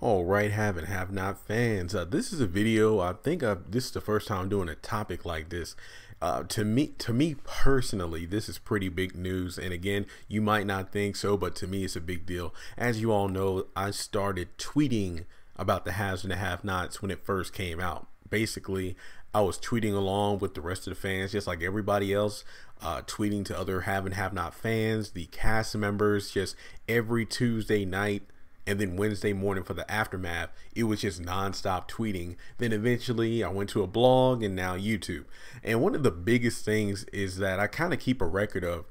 All right, have and have not fans. This is a video. I think this is the first time I'm doing a topic like this. To me personally, this is pretty big news. And again, you might not think so, but to me, it's a big deal. As you all know, I started tweeting about the haves and the have-nots when it first came out. Basically, I was tweeting along with the rest of the fans, just like everybody else, tweeting to other have and have-not fans, the cast members, just every Tuesday night. And then Wednesday morning for the aftermath, it was just nonstop tweeting. Then eventually I went to a blog and now YouTube. And one of the biggest things is that I kind of keep a record of,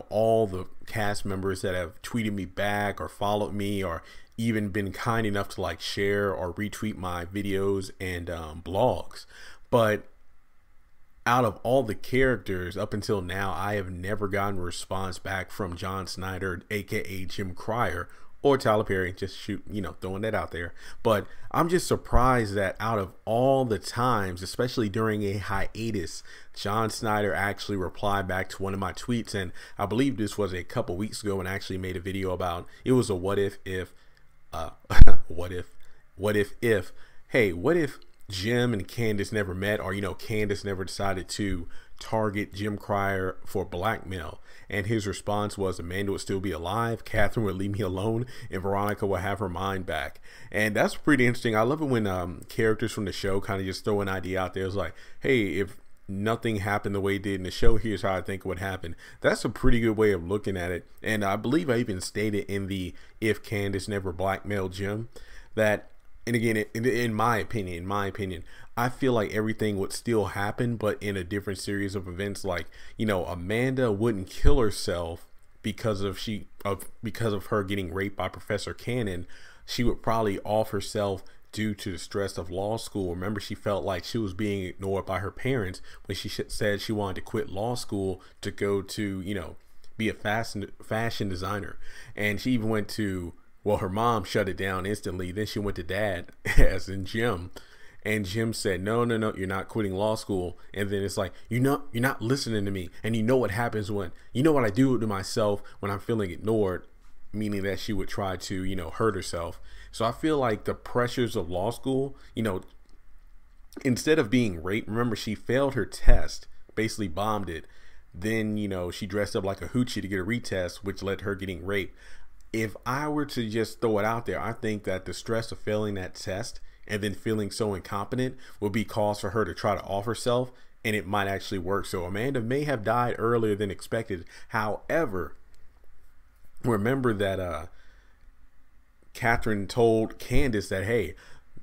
all the cast members that have tweeted me back or followed me or even been kind enough to like share or retweet my videos and blogs. But out of all the characters up until now, I have never gotten a response back from John Schneider, aka Jim Cryer, or Tyler Perry. Just throwing that out there. But I'm just surprised that out of all the times, especially during a hiatus, John Schneider actually replied back to one of my tweets. And I believe this was a couple weeks ago, and I actually made a video about it. Was a what if what if Jim and Candace never met, or Candace never decided to target Jim Cryer for blackmail. And his response was, Amanda would still be alive, Catherine would leave me alone, and Veronica will have her mind back. And that's pretty interesting. I love it when characters from the show kind of just throw an idea out there. It's like, hey, if nothing happened the way it did in the show, here's how I think it would happen. That's a pretty good way of looking at it. And I believe I even stated in the if Candace never blackmailed Jim that, and again, in my opinion, I feel like everything would still happen, but in a different series of events. Like, Amanda wouldn't kill herself because of her getting raped by Professor Cannon. She would probably off herself due to the stress of law school. Remember, she felt like she was being ignored by her parents when she said she wanted to quit law school to go to, be a fashion designer. And she even went to, well, her mom shut it down instantly. Then she went to dad, as in Jim. And Jim said, no, you're not quitting law school. And then it's like, you're not listening to me. And you know what happens what I do to myself when I'm feeling ignored, meaning that she would try to, hurt herself. So I feel like the pressures of law school, instead of being raped, remember, she failed her test, basically bombed it. Then, she dressed up like a hoochie to get a retest, which led to her getting raped. If I were to just throw it out there, I think that the stress of failing that test and then feeling so incompetent will be cause for her to try to off herself, and it might actually work. So Amanda may have died earlier than expected. However, remember that Catherine told Candace that, hey,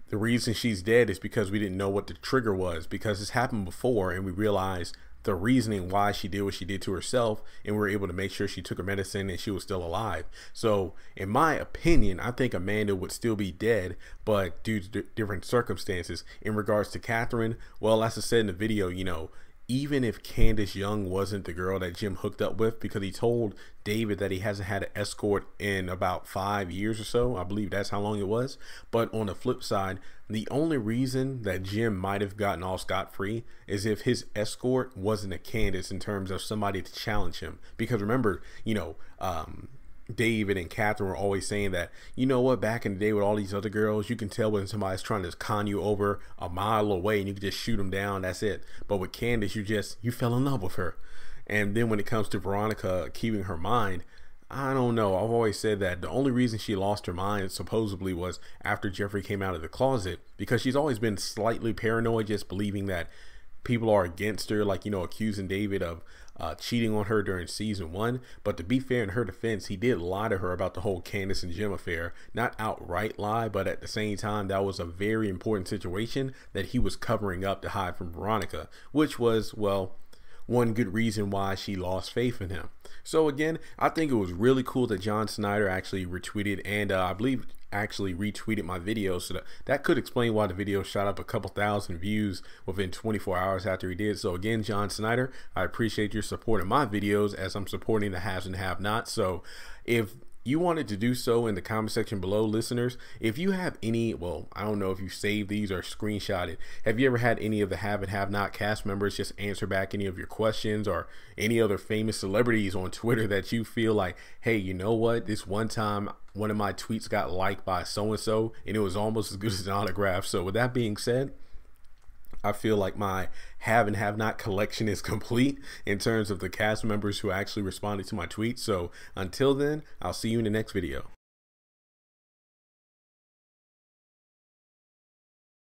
the reason she's dead is because we didn't know what the trigger was, because it's happened before and we realized the reasoning why she did what she did to herself, and we were able to make sure she took her medicine and she was still alive. So in my opinion, I think Amanda would still be dead, but due to different circumstances. In regards to Catherine, well, as I said in the video, even if Candace Young wasn't the girl that Jim hooked up with, because he told David that he hasn't had an escort in about 5 years or so. I believe that's how long it was. But on the flip side, the only reason that Jim might have gotten off scot-free is if his escort wasn't a Candace, in terms of somebody to challenge him. Because remember, David and Catherine were always saying that, back in the day with all these other girls, you can tell when somebody's trying to con you over a mile away and you can just shoot them down. That's it. But with Candace, you fell in love with her. And then when it comes to Veronica keeping her mind, I don't know. I've always said that the only reason she lost her mind supposedly was after Jeffrey came out of the closet, because she's always been slightly paranoid, just believing that people are against her, like, accusing David of cheating on her during season 1. But to be fair, in her defense, he did lie to her about the whole Candace and Jim affair. Not outright lie, but at the same time, that was a very important situation that he was covering up to hide from Veronica, which was, well, one good reason why she lost faith in him. So again, I think it was really cool that John Schneider actually retweeted, and I believe actually retweeted my video. So that could explain why the video shot up a couple thousand views within 24 hours after he did. So again, John Schneider, I appreciate your support in my videos as I'm supporting the haves and have-nots. So if you wanted to do so in the comment section below, listeners. If you have any, well, I don't know if you saved these or screenshotted. Have you ever had any of the have and have not cast members just answer back any of your questions, or any other famous celebrities on Twitter that you feel like, hey, you know what? This one time one of my tweets got liked by so-and-so and it was almost as good as an autograph. So with that being said, I feel like my have and have not collection is complete in terms of the cast members who actually responded to my tweets. So until then, I'll see you in the next video.